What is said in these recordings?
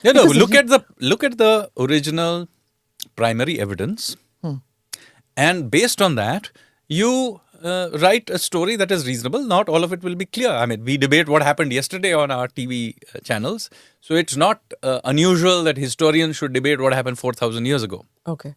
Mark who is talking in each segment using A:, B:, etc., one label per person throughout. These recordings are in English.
A: Yeah, no,
B: Because
A: look at the original primary evidence, and based on that, you write a story that is reasonable. Not all of it will be clear. I mean, we debate what happened yesterday on our TV channels, so it's not unusual that historians should debate what happened 4,000 years ago.
B: okay.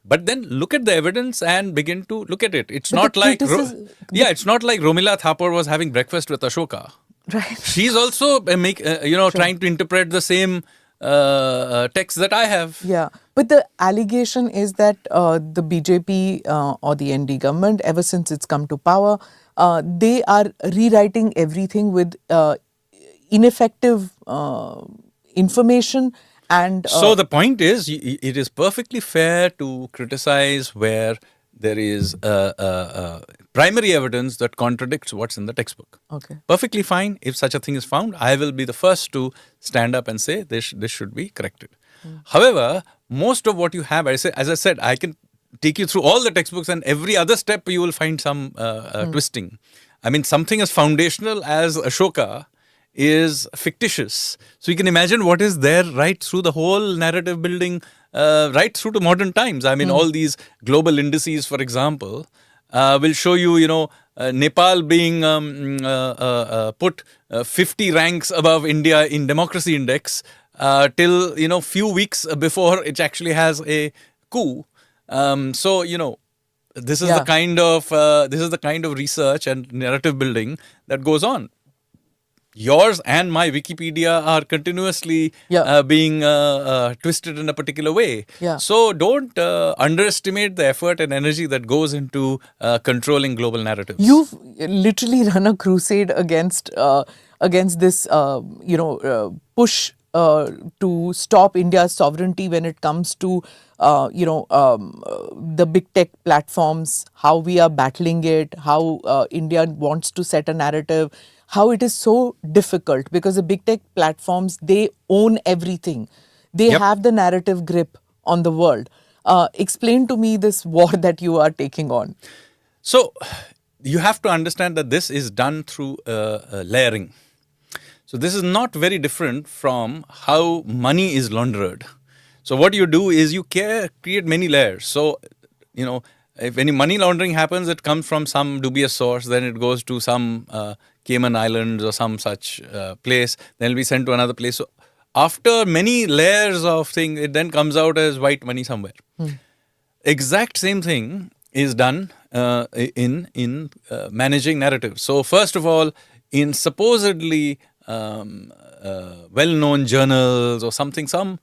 A: But then look at the evidence and begin to look at it. It's
B: But the
A: not like
B: criticism,
A: it's not like Romila Thapar was having breakfast with Ashoka.
B: right?
A: She's also trying to interpret the same text that I have.
B: Yeah, but the allegation is that the BJP or the ND government, ever since it's come to power, they are rewriting everything with ineffective information and.
A: So the point is, it is perfectly fair to criticize where there is primary evidence that contradicts what's in the textbook.
B: Okay.
A: Perfectly fine. If such a thing is found, I will be the first to stand up and say this should be corrected. However, most of what you have, as I said, I can take you through all the textbooks, and every other step you will find some twisting. I mean, something as foundational as Ashoka is fictitious. So you can imagine what is there right through the whole narrative building, right through to modern times. I mean, all these global indices, for example, will show you, Nepal being put 50 ranks above India in democracy index till, few weeks before it actually has a coup. This is
B: Yeah.
A: the kind of research and narrative building that goes on. Yours and my Wikipedia are continuously being twisted in a particular way.
B: Yeah.
A: So don't underestimate the effort and energy that goes into controlling global narratives.
B: You've literally run a crusade against this, push to stop India's sovereignty when it comes to, the big tech platforms, how we are battling it, how India wants to set a narrative, how it is so difficult because the big tech platforms, they own everything. They
A: Yep.
B: have the narrative grip on the world. Explain to me this war that you are taking on.
A: So you have to understand that this is done through layering. So this is not very different from how money is laundered. So what you do is you create many layers. So, if any money laundering happens, it comes from some dubious source, then it goes to some Cayman Islands or some such place, then it'll be sent to another place. So after many layers of thing, it then comes out as white money somewhere. Exact same thing is done in managing narratives. So first of all, in supposedly well-known journals or something, some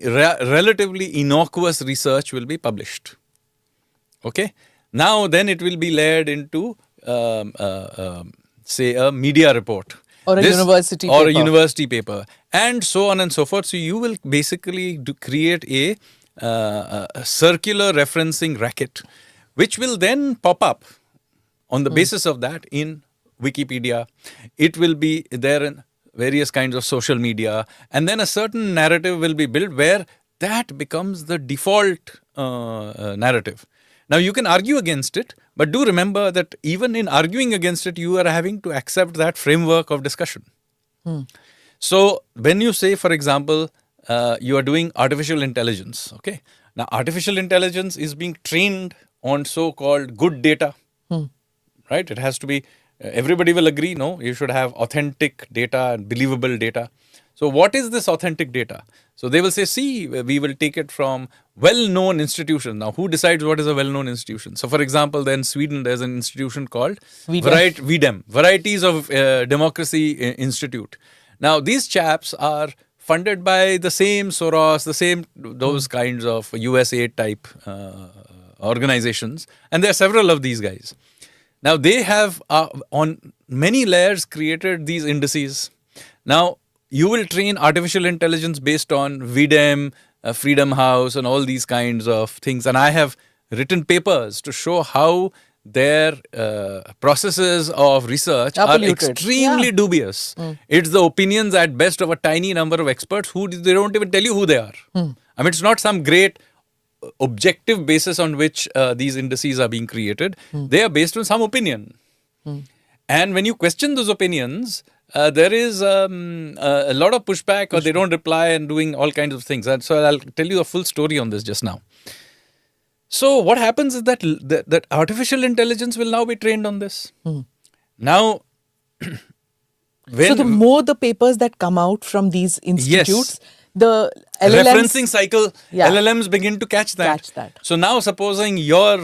A: relatively innocuous research will be published. Okay. Now then it will be layered into say a media report.
B: Or a university
A: or
B: paper.
A: a university paper, and so on and so forth. So you will basically create a circular referencing racket, which will then pop up on the basis of that in Wikipedia. It will be there in various kinds of social media, and then a certain narrative will be built where that becomes the default narrative. Now you can argue against it, but do remember that even in arguing against it, you are having to accept that framework of discussion. So when you say, for example, you are doing artificial intelligence, okay? Now artificial intelligence is being trained on so-called good data, right? It has to be, everybody will agree, no, you should have authentic data and believable data. So what is this authentic data? So they will say, see, we will take it from well-known institutions. Now, who decides what is a well-known institution? So, for example, then Sweden, there's an institution called VDEM, Varieties of Democracy Institute. Now, these chaps are funded by the same Soros, those kinds of USA type organizations. And there are several of these guys. Now, they have on many layers created these indices. Now, you will train artificial intelligence based on VDEM, Freedom House, and all these kinds of things. And I have written papers to show how their processes of research are extremely dubious. It's the opinions at best of a tiny number of experts who they don't even tell you who they are. I mean, it's not some great objective basis on which these indices are being created. They are based on some opinion. And when you question those opinions, there is a lot of pushback, or they don't reply and doing all kinds of things. And so I'll tell you a full story on this just now. So what happens is that artificial intelligence will now be trained on this. Now,
B: So the more the papers that come out from these institutes, the
A: referencing cycle,
B: Yeah.
A: LLMs begin to catch that.
B: Catch that.
A: So now, supposing your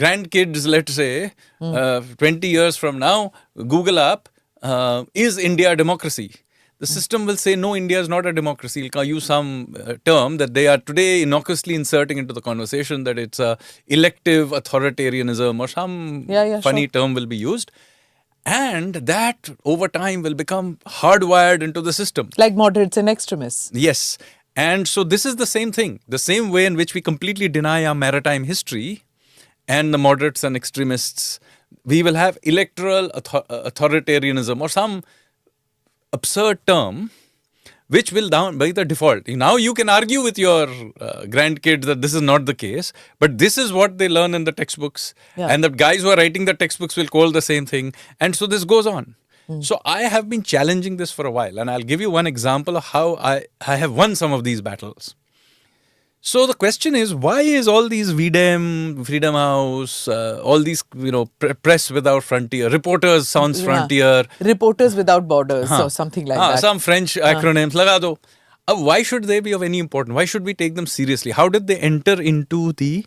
A: grandkids, let's say, 20 years from now, Google up, is India a democracy? The system will say, no, India is not a democracy. It'll use some term that they are today innocuously inserting into the conversation, that it's a elective authoritarianism or some funny term will be used. And that over time will become hardwired into the system.
B: like moderates and extremists.
A: Yes. And so this is the same thing. The same way in which we completely deny our maritime history and the moderates and extremists, we will have electoral authoritarianism or some absurd term which will down by the default. Now you can argue with your grandkids that this is not the case, but this is what they learn in the textbooks.
B: Yeah.
A: And the guys who are writing the textbooks will call the same thing. And so this goes on. So I have been challenging this for a while, and I'll give you one example of how I have won some of these battles. So the question is, why is all these VDEM, Freedom House, all these, Press Without Frontier, Reporters Sans Frontier,
B: Reporters Without Borders or something like that.
A: Some French acronyms, laga do. Why should they be of any importance? Why should we take them seriously? How did they enter into the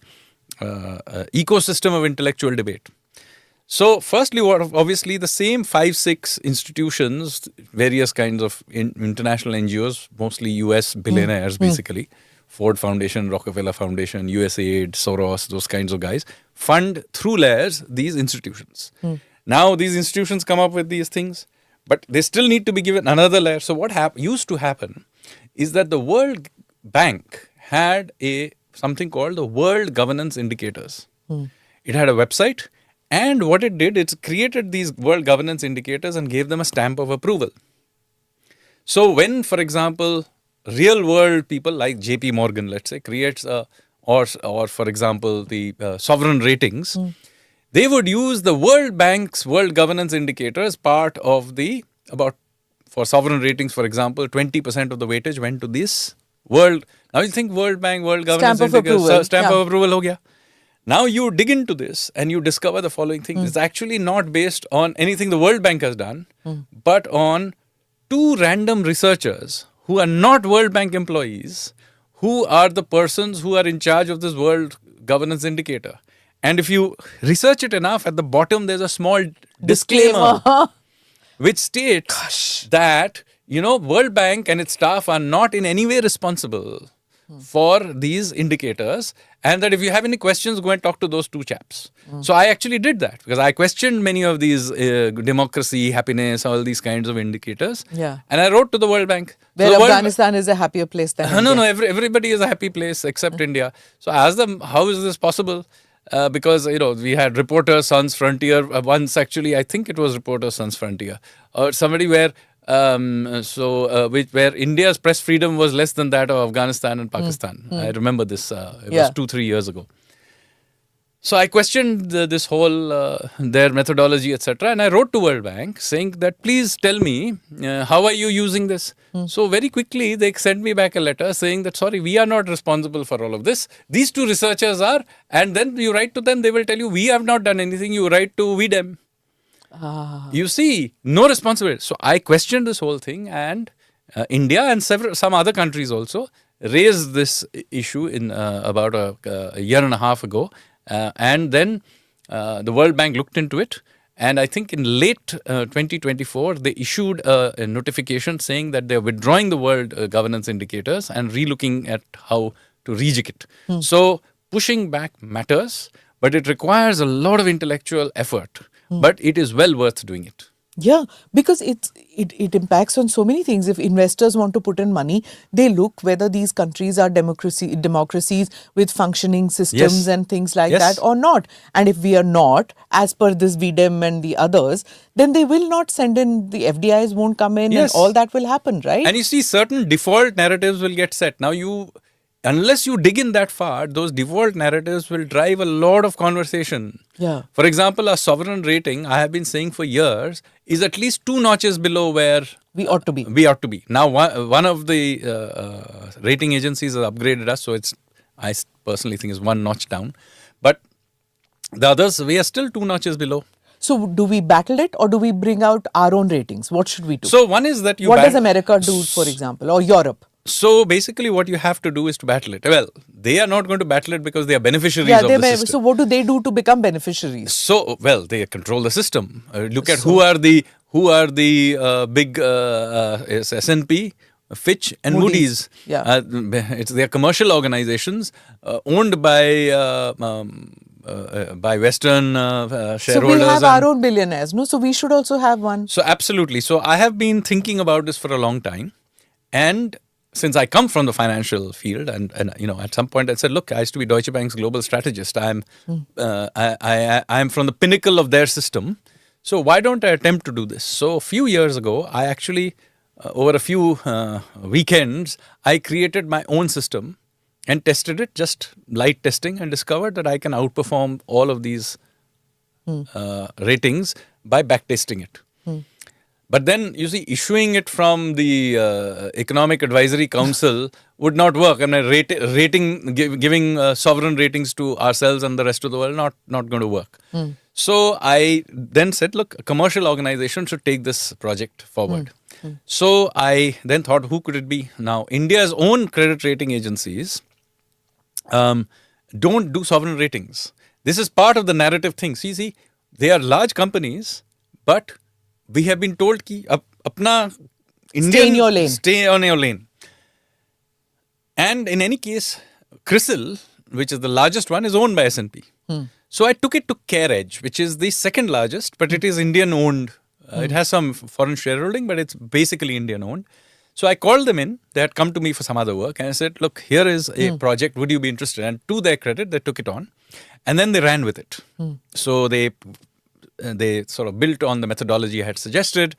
A: ecosystem of intellectual debate? So, firstly, obviously the same 5-6 institutions, various kinds of international NGOs, mostly US billionaires basically, Ford Foundation, Rockefeller Foundation, USAID, Soros, those kinds of guys, fund through layers these institutions. Now these institutions come up with these things, but they still need to be given another layer. So what used to happen is that the World Bank had something called the World Governance Indicators. It had a website, and what it did, it created these World Governance Indicators and gave them a stamp of approval. So when, for example, real world people like JP Morgan, let's say, creates or for example, the sovereign ratings, they would use the World Bank's World Governance Indicator as part of for sovereign ratings, for example, 20% of the weightage went to this world. Now you think World Bank, World Governance Indicator, stamp of approval ho gaya. Now you dig into this and you discover the following thing. It's actually not based on anything the World Bank has done, but on two random researchers who are not World Bank employees, who are the persons who are in charge of this World Governance Indicator. And if you research it enough, at the bottom there's a small disclaimer which states that, World Bank and its staff are not in any way responsible for these indicators, and that if you have any questions, go and talk to those two chaps. So I actually did that because I questioned many of these democracy, happiness, all these kinds of indicators.
B: Yeah.
A: And I wrote to the World Bank.
B: Where Afghanistan is a happier place than India.
A: No, everybody is a happy place except India. So I asked them, how is this possible? Because, we had Reporters Sans Frontier. Once actually, I think it was Reporters Sans Frontier. Or somebody where India's press freedom was less than that of Afghanistan and Pakistan. I remember this. It was 2-3 years ago. So I questioned this whole, their methodology, etc. And I wrote to World Bank saying that, please tell me, how are you using this? So very quickly, they sent me back a letter saying that, sorry, we are not responsible for all of this. These two researchers are. And then you write to them, they will tell you, we have not done anything. You write to VDEM. You see, no responsibility. So I questioned this whole thing, and India and some other countries also raised this issue in about a year and a half ago. And then the World Bank looked into it. And I think in late 2024, they issued a notification saying that they're withdrawing the World Governance Indicators and relooking at how to rejig it. So pushing back matters, but it requires a lot of intellectual effort. But it is well worth doing it.
B: Yeah, because it impacts on so many things. If investors want to put in money, they look whether these countries are democracies with functioning systems and things like that or not. And if we are not, as per this VDEM and the others, then they will not send in, the FDIs won't come in and all that will happen, right?
A: And you see, certain default narratives will get set. Now unless you dig in that far, those default narratives will drive a lot of conversation.
B: Yeah.
A: For example, our sovereign rating, I have been saying for years, is at least 2 notches below where
B: We ought to be.
A: we ought to be. Now, one of the rating agencies has upgraded us, so I personally think is 1 notch down. But the others, we are still 2 notches below.
B: So do we battle it or do we bring out our own ratings? What should we do?
A: So one is that you.
B: What does America do, for example, or Europe?
A: So basically, what you have to do is to battle it. Well, they are not going to battle it because they are beneficiaries
B: Yeah,
A: of
B: they
A: the system.
B: so what do they do to become beneficiaries?
A: So, well, they control the system. Look at who are the big S&P, Fitch, and Moody's.
B: Yeah.
A: They are commercial organizations owned by Western shareholders.
B: So we have our own billionaires, no? So we should also have one.
A: So absolutely. So I have been thinking about this for a long time, and since I come from the financial field, and at some point I said, look, I used to be Deutsche Bank's global strategist. I'm from the pinnacle of their system. So why don't I attempt to do this? So a few years ago, I actually, over a few weekends, I created my own system and tested it, just light testing, and discovered that I can outperform all of these ratings by backtesting it. But then, you see, issuing it from the Economic Advisory Council would not work. And giving sovereign ratings to ourselves and the rest of the world, not going to work. So I then said, look, a commercial organization should take this project forward. So I then thought, who could it be? Now, India's own credit rating agencies don't do sovereign ratings. This is part of the narrative thing. See, they are large companies, but we have been told ki apna Indian,
B: Stay in your lane.
A: Stay on your lane. And in any case, CRISIL, which is the largest one, is owned by S&P. So I took it to CareEdge, which is the second largest, but it is Indian owned. It has some foreign shareholding, but it's basically Indian owned. So I called them in. They had come to me for some other work, and I said, look, here is a project. Would you be interested? And to their credit, they took it on, and then they ran with it. So they sort of built on the methodology I had suggested.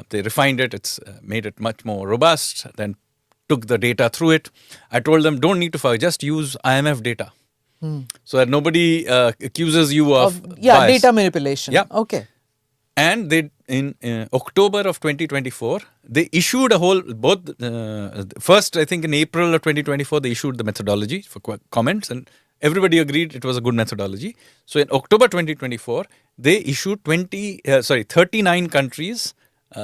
A: They refined it. It's made it much more robust. Then took the data through it. I told them, don't need to forget, just use IMF data. So that nobody accuses you of bias.
B: Data manipulation.
A: Yeah.
B: Okay.
A: And they, in October of 2024, they issued first, I think in April of 2024, they issued the methodology for comments, and everybody agreed it was a good methodology. So in October 2024, they issued 39 countries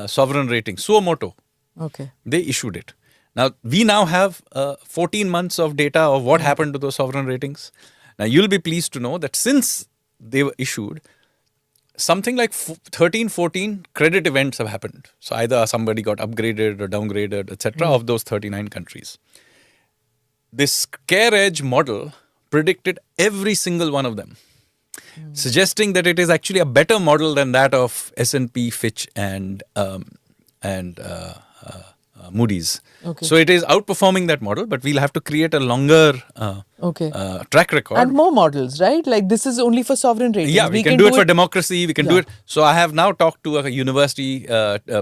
A: sovereign rating, suo moto.
B: Okay.
A: They issued it. Now, we now have 14 months of data of what happened to those sovereign ratings. Now, you'll be pleased to know that since they were issued, something like 13, 14 credit events have happened. So either somebody got upgraded or downgraded, etc. of those 39 countries. This CareEdge model predicted every single one of them, suggesting that it is actually a better model than that of S&P, Fitch, and Moody's.
B: Okay.
A: So it is outperforming that model, but we'll have to create a longer track record.
B: And more models, right? Like this is only for sovereign ratings.
A: Yeah, we can do it for democracy. We can do it. So I have now talked to a university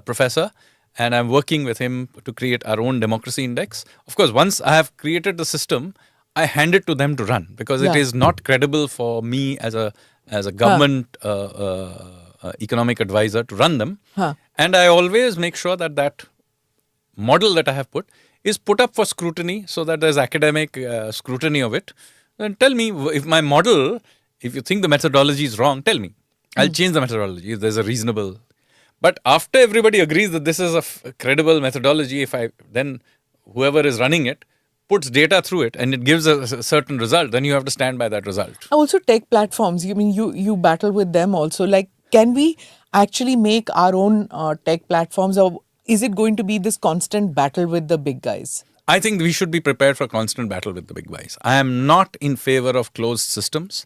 A: professor, and I'm working with him to create our own democracy index. Of course, once I have created the system, I hand it to them to run, because it is not credible for me as a government economic advisor to run them. And I always make sure that model that I have is put up for scrutiny, so that there's academic scrutiny of it. Then tell me if my model, if you think the methodology is wrong, tell me. I'll change the methodology if there's a reasonable. But after everybody agrees that this is a credible methodology, then whoever is running it puts data through it and it gives a certain result, then you have to stand by that result.
B: Also, tech platforms. You mean you battle with them also? Like, can we actually make our own tech platforms, or is it going to be this constant battle with the big guys?
A: I think we should be prepared for constant battle with the big guys. I am not in favor of closed systems.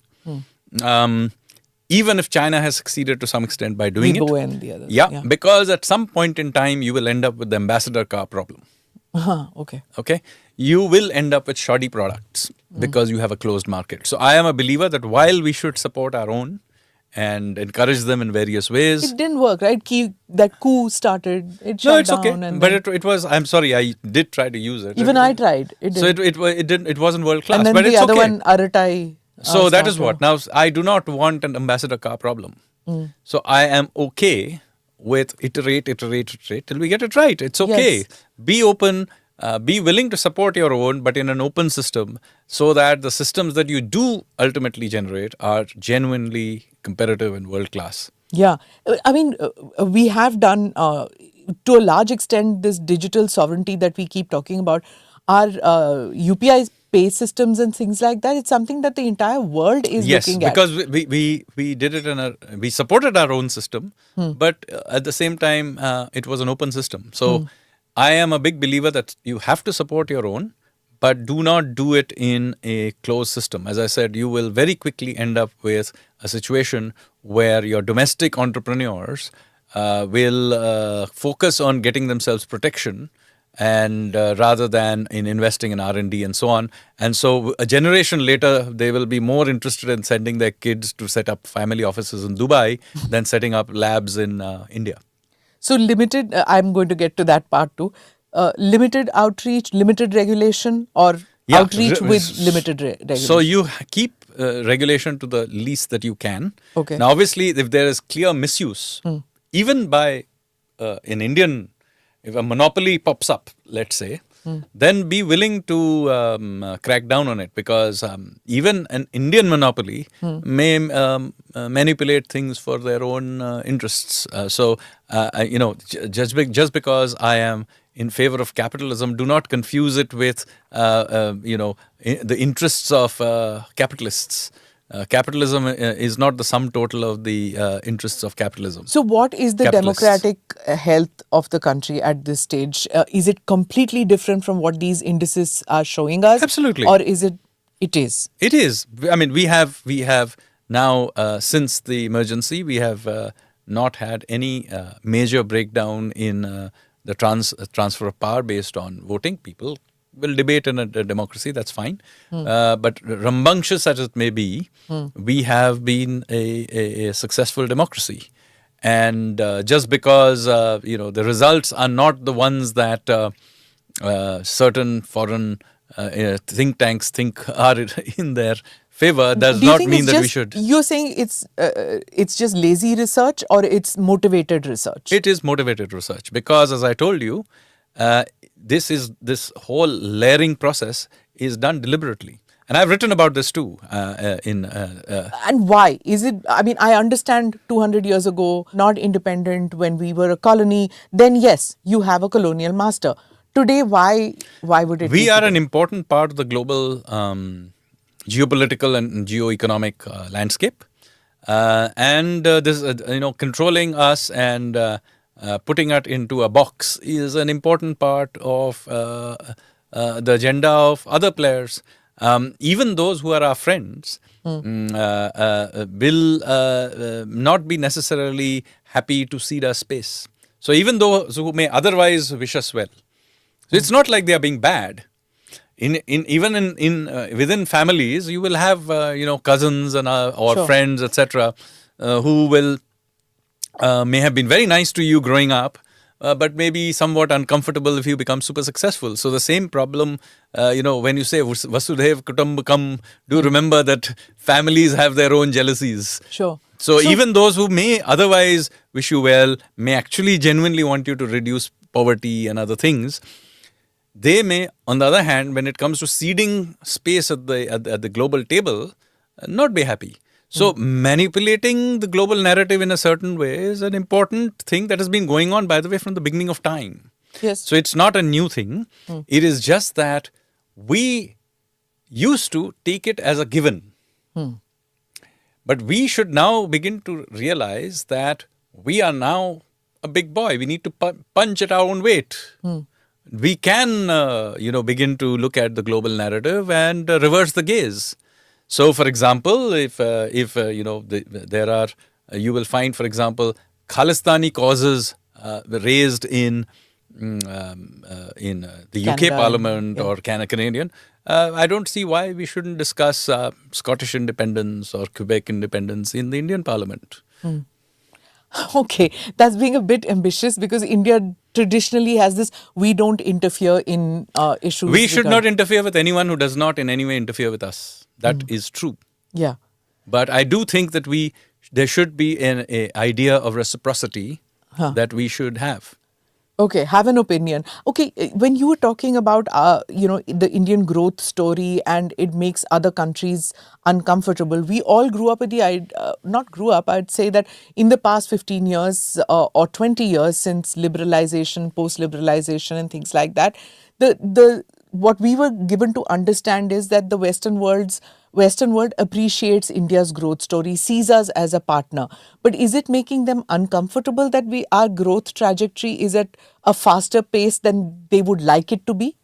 A: Even if China has succeeded to some extent by doing
B: Weibo
A: it.
B: and the others.
A: Yeah, because at some point in time, you will end up with the ambassador car problem. Okay. You will end up with shoddy products because you have a closed market. So I am a believer that while we should support our own and encourage them in various ways.
B: It didn't work, right? That coup started. It
A: No,
B: shut
A: it's okay.
B: down, and
A: But
B: then-
A: it was. I'm sorry. I did try to use it.
B: even I tried. It
A: So
B: didn't.
A: it didn't. It wasn't world class.
B: And then
A: But
B: the
A: it's
B: other
A: okay.
B: one, Aratai.
A: So that is
B: started.
A: what. Now, I do not want an ambassador car problem. So I am okay with iterate till we get it right. It's okay.
B: Yes.
A: Be open, be willing to support your own, but in an open system so that the systems that you do ultimately generate are genuinely competitive and world class.
B: Yeah. I mean, we have done, to a large extent, this digital sovereignty that we keep talking about. Our UPI pay systems and things like that, it's something that the entire world is
A: Yes,
B: looking at.
A: because we did it we supported our own system, but at the same time it was an open system. So I am a big believer that you have to support your own, but do not do it in a closed system. As I said, you will very quickly end up with a situation where your domestic entrepreneurs will focus on getting themselves protection and rather than in investing in R&D and so on. And so a generation later, they will be more interested in sending their kids to set up family offices in Dubai than setting up labs in India.
B: So limited, I'm going to get to that part too. Limited outreach, limited regulation, or
A: Yeah,
B: outreach with limited regulation?
A: So you keep regulation to the least that you can.
B: Okay.
A: Now, obviously, if there is clear misuse, even by an Indian, if a monopoly pops up, let's say, then be willing to crack down on it, because even an Indian monopoly may manipulate things for their own interests. Just because I am in favor of capitalism, do not confuse it with the interests of capitalists. Capitalism is not the sum total of the interests of capitalism.
B: So what is the
A: Capitalists.
B: democratic health of the country at this stage? Is it completely different from what these indices are showing us?
A: Absolutely.
B: Or is it? It is.
A: It is. I mean, we have now, since the emergency, we have not had any major breakdown in the transfer of power based on voting. People will debate in a democracy, that's fine. But rambunctious as it may be, we have been a successful democracy. And just because the results are not the ones that certain foreign think tanks think are in their favor, does
B: Do you
A: not
B: think
A: mean
B: it's
A: that we
B: just-
A: should.
B: You're saying it's just lazy research, or it's motivated research?
A: It is motivated research because, as I told you, this whole layering process is done deliberately, and I've written about this too.
B: And why? Is it, I mean, I understand 200 years ago, not independent, when we were a colony, then yes, you have a colonial master. Today, why would it
A: We
B: be
A: are
B: today?
A: an important part of the global geopolitical and geo-economic landscape, and this controlling us and putting it into a box is an important part of the agenda of other players. Even those who are our friends will not be necessarily happy to cede us space. So even those who may otherwise wish us well, so it's not like they are being bad. Within families, you will have cousins and or
B: Sure.
A: friends, etc., who will may have been very nice to you growing up, but maybe somewhat uncomfortable if you become super successful. So the same problem, when you say Vasudhaiv Kutumbakam, do remember that families have their own jealousies.
B: Sure.
A: So even those who may otherwise wish you well, may actually genuinely want you to reduce poverty and other things. They may, on the other hand, when it comes to ceding space at the global table, not be happy. So manipulating the global narrative in a certain way is an important thing that has been going on, by the way, from the beginning of time.
B: Yes.
A: So it's not a new thing. It is just that we used to take it as a given. But we should now begin to realize that we are now a big boy. We need to punch at our own weight. We can, begin to look at the global narrative and reverse the gaze. So, for example, if there are, you will find, for example, Khalistani causes raised in in the UK
B: Canada and-
A: Parliament
B: yeah.
A: or Canadian, I don't see why we shouldn't discuss Scottish independence or Quebec independence in the Indian Parliament.
B: Okay, that's being a bit ambitious because India traditionally has this we don't interfere in issues.
A: We should not
B: regarding-
A: interfere with anyone who does not in any way interfere with us. That is true.
B: Yeah.
A: But I do think that there should be an idea of reciprocity that we should have.
B: Okay, have an opinion. Okay, when you were talking about the Indian growth story and it makes other countries uncomfortable, we all grew up with the not grew up. I'd say that in the past 15 years or 20 years since liberalization, post-liberalization, and things like that, the what we were given to understand is that the Western world appreciates India's growth story, sees us as a partner. But is it making them uncomfortable that our growth trajectory is at a faster pace than they would like it to be?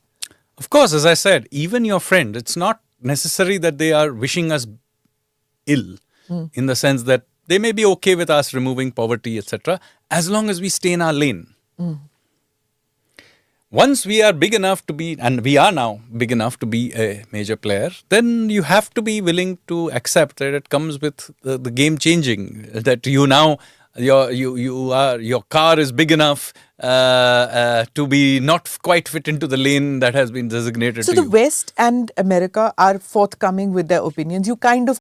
A: Of course, as I said, even your friend, it's not necessary that they are wishing us ill in the sense that they may be okay with us removing poverty, etc., as long as we stay in our lane. Once we are big enough to be, and we are now big enough to be a major player, then you have to be willing to accept that it comes with the game changing. That you now your car is big enough to be not quite fit into the lane that has been designated
B: So
A: to
B: the
A: you.
B: West and America are forthcoming with their opinions. You kind of